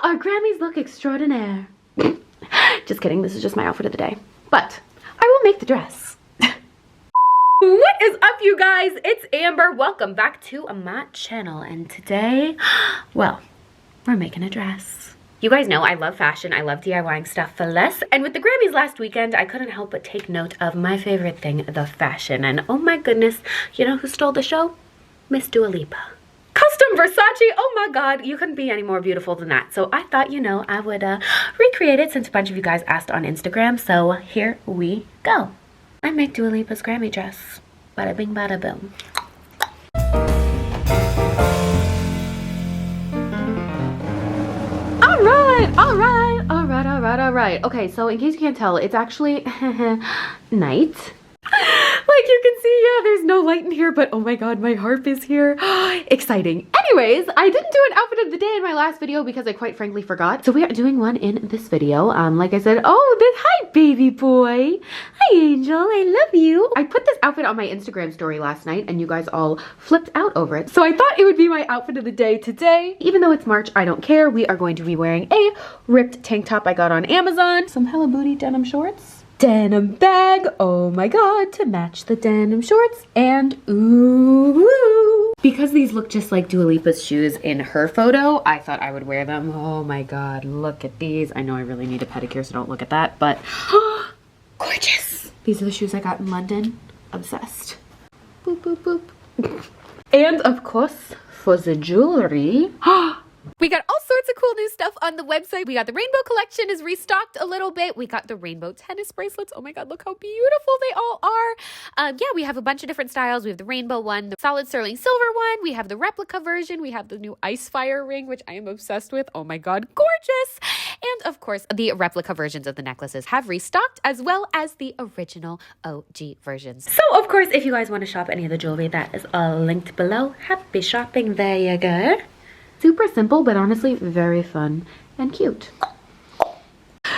our Grammys look extraordinaire. Just kidding, this is just my outfit of the day. But I will make the dress. What is up, you guys? It's Amber. Welcome back to my channel. And today, well, we're making a dress. You guys know I love fashion. I love DIYing stuff for less. And with the Grammys last weekend, I couldn't help but take note of my favorite thing, the fashion. And oh my goodness, you know who stole the show? Miss Dua Lipa. Custom Versace, oh my god, you couldn't be any more beautiful than that. So I thought, you know, I would recreate it since a bunch of you guys asked on Instagram. So here we go. I make Dua Lipa's Grammy dress. Bada bing, bada boom. All right. Okay, so in case you can't tell, it's actually night. Like you can see, yeah, there's no light in here, but oh my god, my harp is here. Exciting. Anyways, I didn't do an outfit of the day in my last video because I quite frankly forgot. So we are doing one in this video. Like I said, hi baby boy. Hi Angel, I love you. I put this outfit on my Instagram story last night and you guys all flipped out over it. So I thought it would be my outfit of the day today. Even though it's March, I don't care. We are going to be wearing a ripped tank top I got on Amazon. Some hella booty denim shorts. Denim bag, oh my god, to match the denim shorts, and ooh. Because these look just like Dua Lipa's shoes in her photo, I thought I would wear them. Oh my god, look at these. I know I really need a pedicure, so don't look at that, but gorgeous. These are the shoes I got in London. Obsessed. Boop, boop, boop. And of course, for the jewelry, we got all sorts of cool new stuff on the website. We got the rainbow collection is restocked a little bit. We got the rainbow tennis bracelets. Oh my god, look how beautiful they all are. Yeah, we have a bunch of different styles. We have the rainbow one, the solid sterling silver one. We have the replica version. We have the new ice fire ring, which I am obsessed with. Oh my god, gorgeous. And of course, the replica versions of the necklaces have restocked, as well as the original OG versions. So of course, if you guys want to shop any of the jewelry, that is all linked below. Happy shopping, there you go. Super simple, but honestly very fun and cute.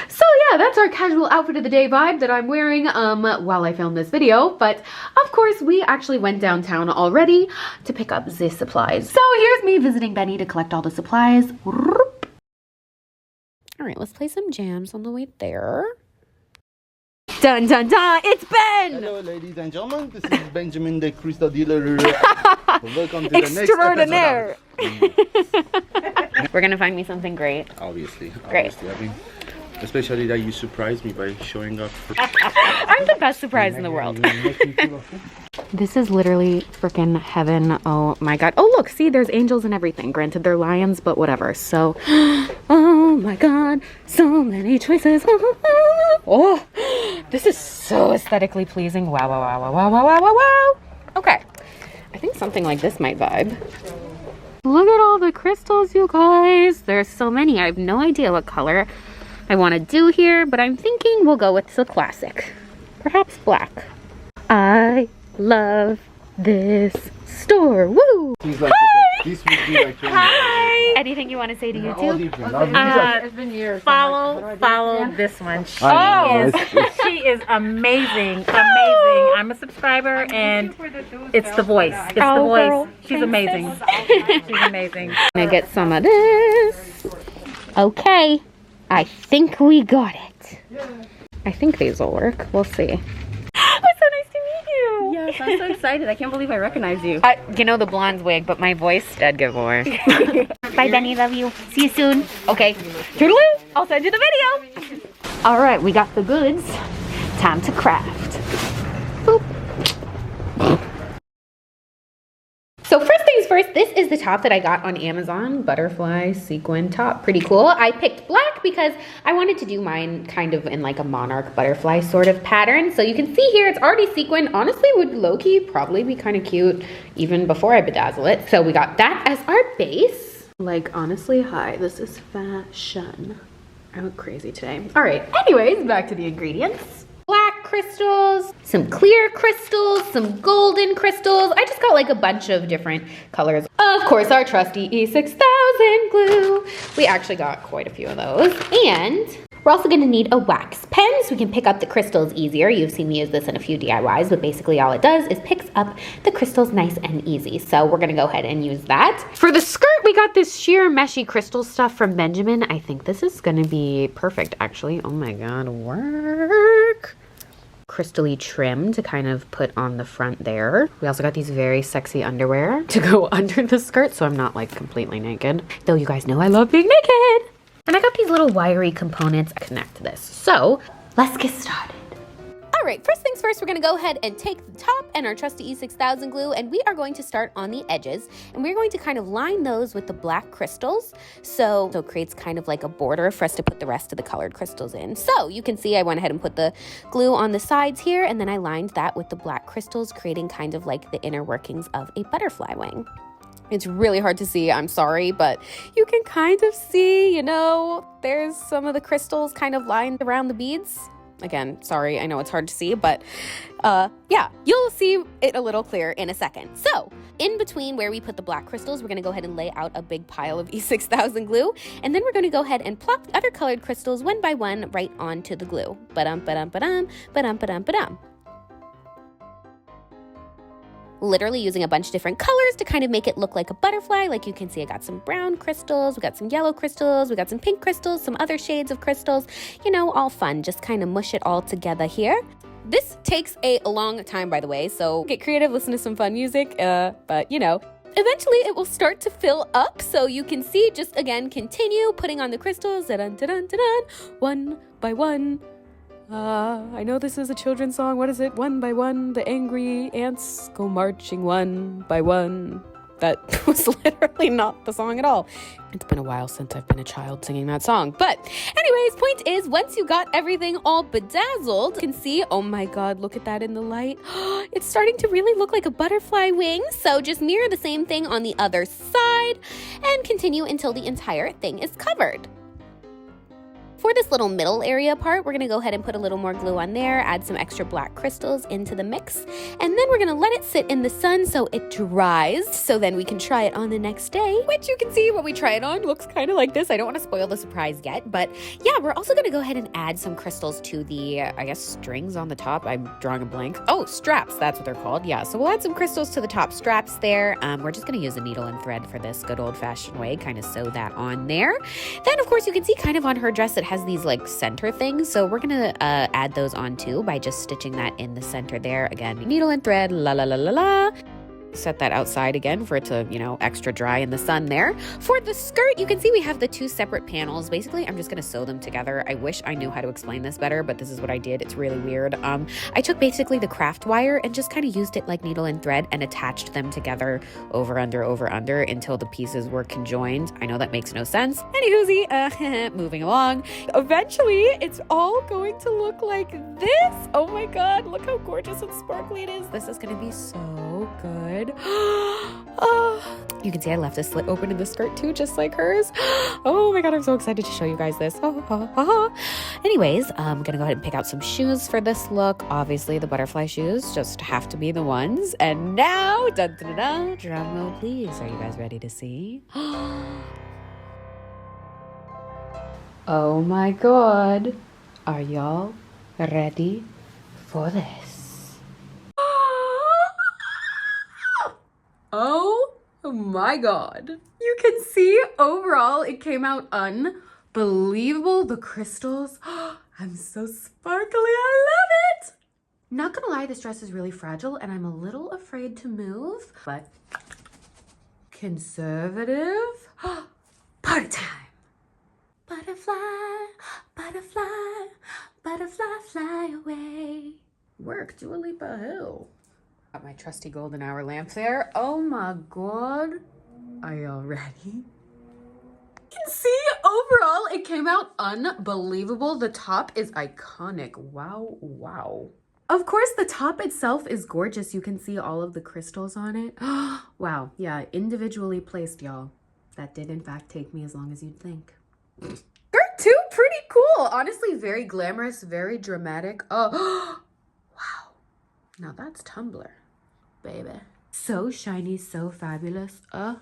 So yeah, that's our casual outfit of the day vibe that I'm wearing while I film this video. But of course, we actually went downtown already to pick up the supplies. So here's me visiting Benny to collect all the supplies. All right, let's play some jams on the way there. Dun dun dun, it's Ben! Hello ladies and gentlemen, this is Benjamin the Crystal Dealer. Welcome to Extraordinaire. The next episode. We're gonna find me something great. Obviously. Great. I mean, especially that you surprised me by showing up. I'm the best surprise in the world. This is literally freaking heaven. Oh my god. Oh look, see, there's angels and everything. Granted, they're lions, but whatever. So, oh my god, so many choices. Oh, this is so aesthetically pleasing. Wow, wow, wow, wow, wow, wow, wow, wow. Okay, I think something like this might vibe. Look at all the crystals, you guys. There's so many. I have no idea what color I want to do here, but I'm thinking we'll go with the classic. Perhaps black. I love this store. Woo! Like this would be like Hi! Anything you want to say to YouTube? It's been years. Follow this one. She is amazing. I'm a subscriber, and it's the voice. It's the voice. Girl. She's amazing. She's amazing. I'm gonna get some of this. Okay, I think we got it. I think these will work. We'll see. Yes, I'm so excited. I can't believe I recognize you. You know the blonde wig, but my voice dead good more. Bye, Benny. Love you. See you soon. Okay. Toodaloo. I'll send you the video. All right, we got the goods. Time to craft. Boop. So first things first, this is the top that I got on Amazon. Butterfly sequin top. Pretty cool. I picked black because I wanted to do mine kind of in like a monarch butterfly sort of pattern. So you can see here, it's already sequined. Honestly, would low-key probably be kind of cute even before I bedazzle it. So we got that as our base. Like, honestly, hi, this is fashion. I went crazy today. All right, anyways, back to the ingredients. Black crystals, some clear crystals, some golden crystals. I just got like a bunch of different colors. Of course, our trusty E6000 glue. We actually got quite a few of those. And we're also gonna need a wax pen so we can pick up the crystals easier. You've seen me use this in a few DIYs, but basically all it does is picks up the crystals nice and easy. So we're gonna go ahead and use that. For the skirt, we got this sheer meshy crystal stuff from Benjamin. I think this is gonna be perfect, actually. Oh my God, work. Crystally trim to kind of put on the front there. We also got these very sexy underwear to go under the skirt so I'm not like completely naked. Though you guys know I love being naked. And I got these little wiry components to connect this. So let's get started. All right, first things first, we're gonna go ahead and take the top and our trusty E6000 glue, and we are going to start on the edges, and we're going to kind of line those with the black crystals. So it creates kind of like a border for us to put the rest of the colored crystals in. So you can see I went ahead and put the glue on the sides here, and then I lined that with the black crystals, creating kind of like the inner workings of a butterfly wing. It's really hard to see, I'm sorry, but you can kind of see, you know, there's some of the crystals kind of lined around the beads. Again, sorry, I know it's hard to see, but yeah, you'll see it a little clearer in a second. So, in between where we put the black crystals, we're gonna go ahead and lay out a big pile of E6000 glue, and then we're gonna go ahead and plop the other colored crystals one by one right onto the glue. Ba-dum, ba-dum, ba-dum, ba-dum, ba-dum, ba-dum. Literally using a bunch of different colors to kind of make it look like a butterfly. Like you can see I got some brown crystals, we got some yellow crystals, we got some pink crystals, some other shades of crystals, you know, all fun. Just kind of mush it all together here. This takes a long time, by the way, so get creative, listen to some fun music, but you know, eventually it will start to fill up, so you can see, just again, continue putting on the crystals, da-dun, da-dun, da-dun, one by one. I know this is a children's song. What is it? One by one, the angry ants go marching one by one. That was literally not the song at all. It's been a while since I've been a child singing that song. But anyways, point is, once you got everything all bedazzled, you can see, oh my God, look at that in the light. It's starting to really look like a butterfly wing. So just mirror the same thing on the other side and continue until the entire thing is covered. For this little middle area part, we're gonna go ahead and put a little more glue on there, add some extra black crystals into the mix, and then we're gonna let it sit in the sun so it dries, so then we can try it on the next day, which you can see when we try it on looks kind of like this. I don't want to spoil the surprise yet, but yeah, we're also gonna go ahead and add some crystals to the, I guess, strings on the top. I'm drawing a blank. Oh, straps, that's what they're called. Yeah, so we'll add some crystals to the top straps there. We're just gonna use a needle and thread for this good old-fashioned way, kind of sew that on there. Then, of course, you can see kind of on her dress, it has these like center things, so we're gonna add those on too by just stitching that in the center there. Again, needle and thread, la la la la la. Set that outside again for it to, you know, extra dry in the sun there. For the skirt, you can see we have the two separate panels. Basically, I'm just gonna sew them together. I wish I knew how to explain this better, but this is what I did. It's really weird. I took basically the craft wire and just kind of used it like needle and thread and attached them together over under until the pieces were conjoined. I know that makes no sense. Anywhoosie, moving along. Eventually, it's all going to look like this. Oh my God, look how gorgeous and sparkly it is. This is gonna be so good. Oh, you can see I left a slit open in the skirt too, just like hers. Oh my God, I'm so excited to show you guys this. Anyways, I'm gonna go ahead and pick out some shoes for this look. Obviously, the butterfly shoes just have to be the ones. And now, dun, dun, dun, dun, drum roll please. Are you guys ready to see? Oh my God. Are y'all ready for this? Oh my God. You can see overall it came out unbelievable. The crystals, I'm so sparkly, I love it. Not gonna lie, this dress is really fragile and I'm a little afraid to move, but conservative. Party time. Butterfly, butterfly, butterfly, fly away. Work, Dua Lipa, who? Got my trusty golden hour lamp there. Oh my God. Are y'all ready? You can see overall it came out unbelievable. The top is iconic. Wow, wow. Of course, the top itself is gorgeous. You can see all of the crystals on it. Wow, yeah, individually placed, y'all. That did in fact take me as long as you'd think. Skirt too, pretty cool. Honestly, very glamorous, very dramatic. Oh, Now that's Tumblr, baby. So shiny, so fabulous. Oh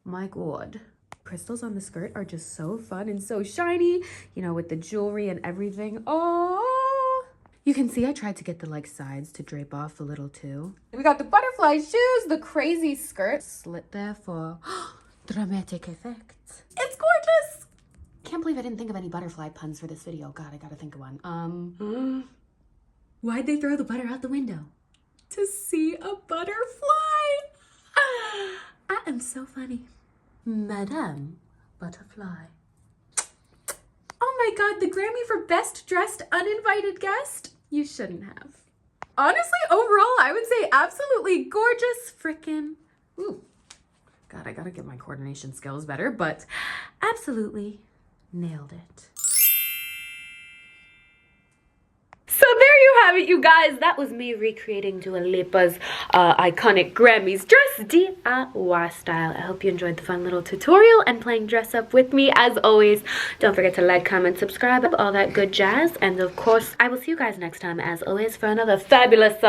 my God. Crystals on the skirt are just so fun and so shiny, you know, with the jewelry and everything. Oh, you can see I tried to get the like sides to drape off a little too. We got the butterfly shoes, the crazy skirt. Slit there for dramatic effect. It's gorgeous. Can't believe I didn't think of any butterfly puns for this video. God, I gotta think of one. Why'd they throw the butter out the window? To see a butterfly. I am so funny. Madame Butterfly. Oh my God, the Grammy for Best Dressed Uninvited Guest? You shouldn't have. Honestly, overall, I would say absolutely gorgeous frickin'. Ooh. God, I gotta get my coordination skills better, but absolutely nailed it. So there you have it, you guys. That was me recreating Dua Lipa's iconic Grammys dress DIY style. I hope you enjoyed the fun little tutorial and playing dress up with me. As always, don't forget to like, comment, subscribe, all that good jazz. And of course, I will see you guys next time, as always, for another fabulous,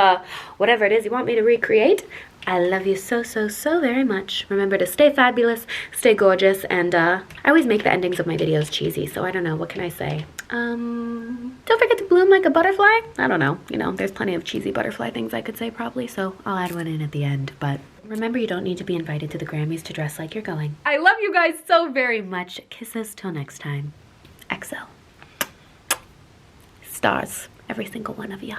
whatever it is you want me to recreate. I love you so, so, so very much. Remember to stay fabulous, stay gorgeous, and I always make the endings of my videos cheesy, so I don't know, what can I say? Don't forget to bloom like a butterfly. I don't know, you know, there's plenty of cheesy butterfly things I could say probably, so I'll add one in at the end, but remember, you don't need to be invited to the Grammys to dress like you're going. I love you guys so very much. Kisses till next time. XO. Stars, every single one of ya.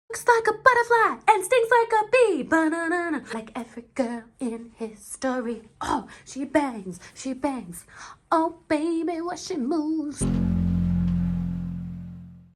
Looks like a butterfly and stings like a bee. Ba-na-na-na. Like every girl in history. Oh, she bangs, she bangs. Oh, baby, what she moves.